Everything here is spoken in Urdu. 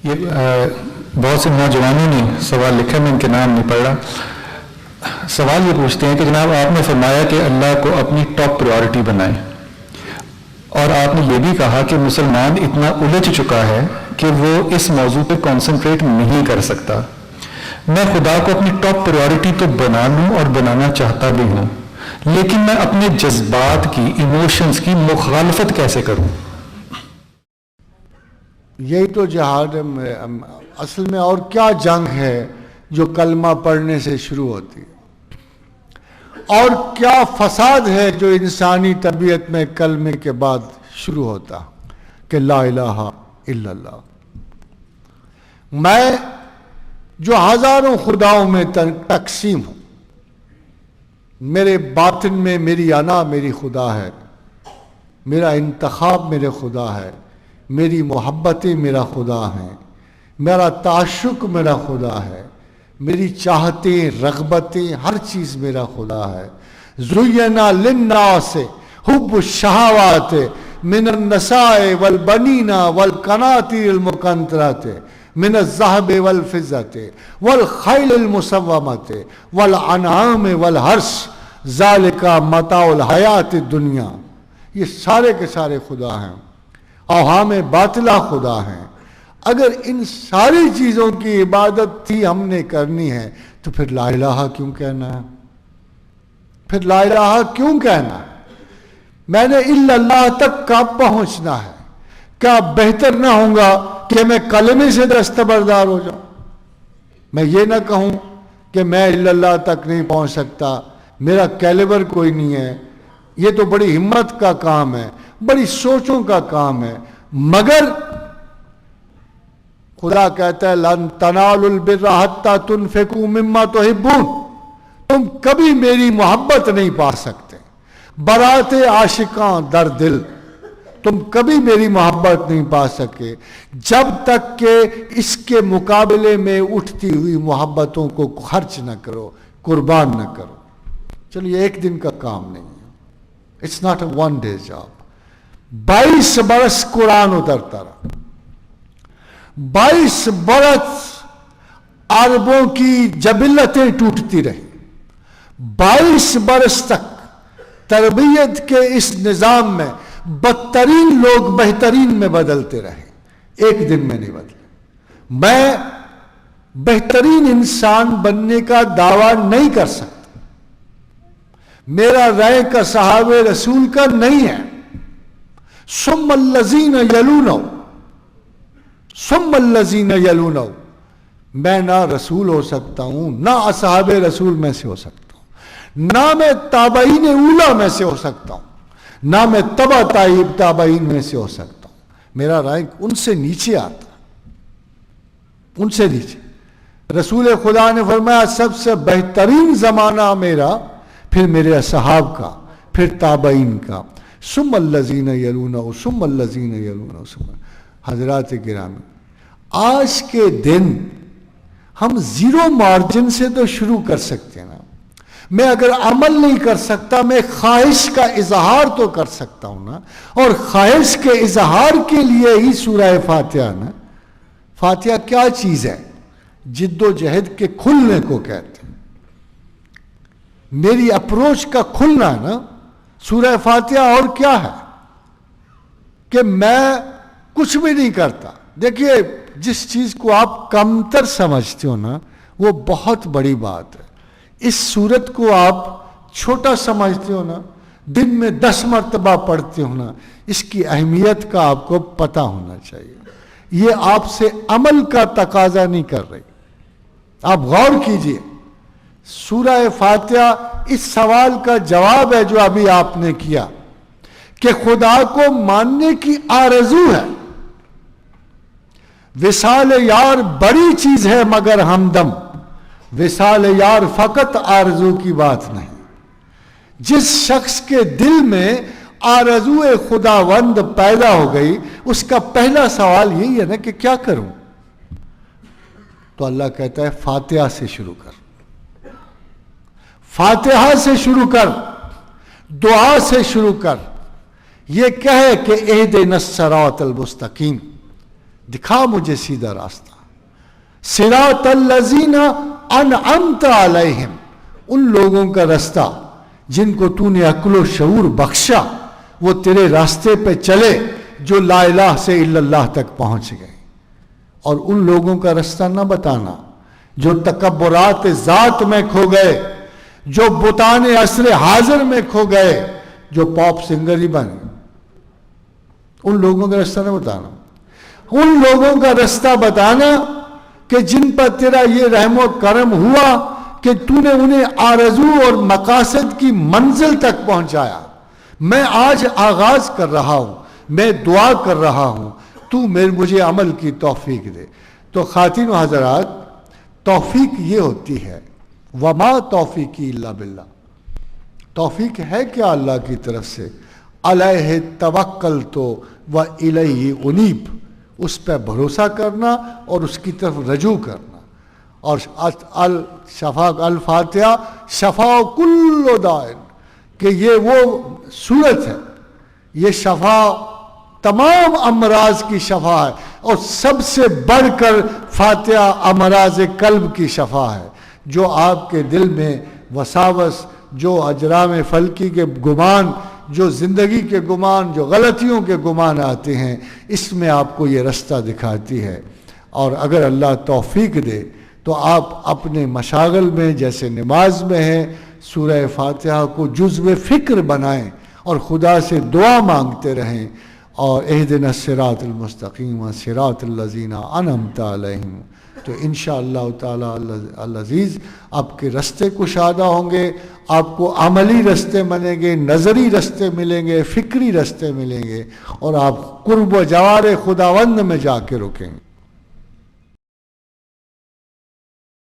یہ بہت سے نوجوانوں نے سوال لکھا، میں ان کے نام نہیں پڑھ رہا. سوال یہ پوچھتے ہیں کہ جناب آپ نے فرمایا کہ اللہ کو اپنی ٹاپ پریورٹی بنائیں، اور آپ نے یہ بھی کہا کہ مسلمان اتنا الجھ چکا ہے کہ وہ اس موضوع پہ کانسنٹریٹ نہیں کر سکتا. میں خدا کو اپنی ٹاپ پریورٹی تو بنا لوں اور بنانا چاہتا بھی ہوں، لیکن میں اپنے جذبات کی، ایموشنز کی مخالفت کیسے کروں؟ یہی تو جہاد ہے اصل میں. اور کیا جنگ ہے جو کلمہ پڑھنے سے شروع ہوتی ہے؟ اور کیا فساد ہے جو انسانی طبیعت میں کلمے کے بعد شروع ہوتا کہ لا الہ الا اللہ. میں جو ہزاروں خداؤں میں تقسیم ہوں، میرے باطن میں میری انا میری خدا ہے، میرا انتخاب میرے خدا ہے، میری محبتیں میرا خدا ہیں، میرا تعشق میرا خدا ہے، میری چاہتیں رغبتیں ہر چیز میرا خدا ہے. زینا للناس حب الشہوات من النساء والبنین والقناطیر المقنطرۃ من الذهب والفضة والخیل المسومۃ والانعام والحرث ذالک متاع الحیات الدنیا. یہ سارے کے سارے خدا ہیں، اوہام باطلہ خدا ہیں. اگر ان ساری چیزوں کی عبادت تھی ہم نے کرنی ہے تو پھر لا الہ کیوں کہنا ہے؟ پھر لا الہ کیوں کہنا ہے؟ میں نے الا اللہ تک کب پہنچنا ہے؟ کیا بہتر نہ ہوگا کہ میں کلمے سے دستبردار ہو جاؤں؟ میں یہ نہ کہوں کہ میں الا اللہ تک نہیں پہنچ سکتا، میرا کیلیبر کوئی نہیں ہے. یہ تو بڑی ہمت کا کام ہے، بڑی سوچوں کا کام ہے. مگر خدا کہتا ہے لن تنالوا البر حتی تنفقوا مما تحبون. تم کبھی میری محبت نہیں پا سکتے، برات عاشقاں در دل. تم کبھی میری محبت نہیں پا سکے جب تک کہ اس کے مقابلے میں اٹھتی ہوئی محبتوں کو خرچ نہ کرو، قربان نہ کرو. چلیے ایک دن کا کام نہیں ہے، it's not a one day job. 22 برس قرآن اترتا رہا، 22 برس عربوں کی جبلتیں ٹوٹتی رہیں، 22 برس تک تربیت کے اس نظام میں بدترین لوگ بہترین میں بدلتے رہے، ایک دن میں نہیں بدلے. میں بہترین انسان بننے کا دعویٰ نہیں کر سکتا، میرا رینک کا صحابہ رسول کا نہیں ہے. ثم الذین یلونہ، ثم الذین یلونہ. میں نہ رسول ہو سکتا ہوں، نہ اصحاب رسول میں سے ہو سکتا ہوں، نہ میں تابعین اولا میں سے ہو سکتا ہوں، نہ میں تبع تابعین میں سے ہو سکتا ہوں. میرا رینک ان سے نیچے آتا، ان سے نیچے. رسول خدا نے فرمایا سب سے بہترین زمانہ میرا، پھر میرے اصحاب کا، پھر تابعین کا. ثم الذین یلونہ، ثم الذین یلونہ. حضرات گرامی، آج کے دن ہم زیرو مارجن سے تو شروع کر سکتے ہیں نا. میں اگر عمل نہیں کر سکتا، میں خواہش کا اظہار تو کر سکتا ہوں نا. اور خواہش کے اظہار کے لیے ہی سورہ فاتحہ نا. فاتحہ کیا چیز ہے؟ جد و جہد کے کھلنے کو کہتے ہیں، میری اپروچ کا کھلنا نا. سورہ فاتحہ اور کیا ہے کہ میں کچھ بھی نہیں کرتا. دیکھیے جس چیز کو آپ کمتر سمجھتے ہو نا، وہ بہت بڑی بات ہے. اس صورت کو آپ چھوٹا سمجھتے ہو نا، دن میں 10 مرتبہ پڑھتے ہو نا، اس کی اہمیت کا آپ کو پتہ ہونا چاہیے. یہ آپ سے عمل کا تقاضا نہیں کر رہی. آپ غور کیجئے، سورہ فاتحہ اس سوال کا جواب ہے جو ابھی آپ نے کیا کہ خدا کو ماننے کی آرزو ہے. وصال یار بڑی چیز ہے مگر ہمدم، وصال یار فقط آرزو کی بات نہیں. جس شخص کے دل میں آرزو خداوند پیدا ہو گئی، اس کا پہلا سوال یہی ہے نا کہ کیا کروں؟ تو اللہ کہتا ہے فاتحہ سے شروع کر، فاتحہ سے شروع کر، دعا سے شروع کر. یہ کہے کہ اہدنا الصراط المستقیم، دکھا مجھے سیدھا راستہ. صراط الذین انعمت علیہم، ان لوگوں کا رستہ جن کو تو نے عقل و شعور بخشا، وہ تیرے راستے پہ چلے جو لا الہ سے الا اللہ تک پہنچ گئے. اور ان لوگوں کا رستہ نہ بتانا جو تکبرات ذات میں کھو گئے، جو بتان عصر حاضر میں کھو گئے، جو پاپ سنگر ہی بن گئے. ان لوگوں کا رستہ نہ بتانا. ان لوگوں کا رستہ بتانا کہ جن پر تیرا یہ رحم و کرم ہوا کہ تو نے انہیں آرزو اور مقاصد کی منزل تک پہنچایا. میں آج آغاز کر رہا ہوں، میں دعا کر رہا ہوں، تو مجھے عمل کی توفیق دے. تو خواتین و حضرات، توفیق یہ ہوتی ہے، وما توفیقی الا باللہ. توفیق ہے کیا؟ اللہ کی طرف سے. علیہ توکلت و الیہ انیب، اس پہ بھروسہ کرنا اور اس کی طرف رجوع کرنا. اور الفاتحہ شفا کل دائن، کہ یہ وہ صورت ہے، یہ شفا تمام امراض کی شفا ہے، اور سب سے بڑھ کر فاتحہ امراض قلب کی شفا ہے. جو آپ کے دل میں وساوس، جو اجرام فلکی کے گمان، جو زندگی کے گمان، جو غلطیوں کے گمان آتے ہیں، اس میں آپ کو یہ رستہ دکھاتی ہے. اور اگر اللہ توفیق دے تو آپ اپنے مشاغل میں جیسے نماز میں ہیں، سورہ فاتحہ کو جزو فکر بنائیں اور خدا سے دعا مانگتے رہیں. اور اہدنا الصراط المستقیم صراط الذین انعمت علیہم. تو انشاءاللہ تعالی العزیز آپ کے رستے کشادہ ہوں گے، آپ کو عملی رستے ملیں گے، نظری رستے ملیں گے، فکری رستے ملیں گے، اور آپ قرب و جوار خداوند میں جا کے رکیں گے.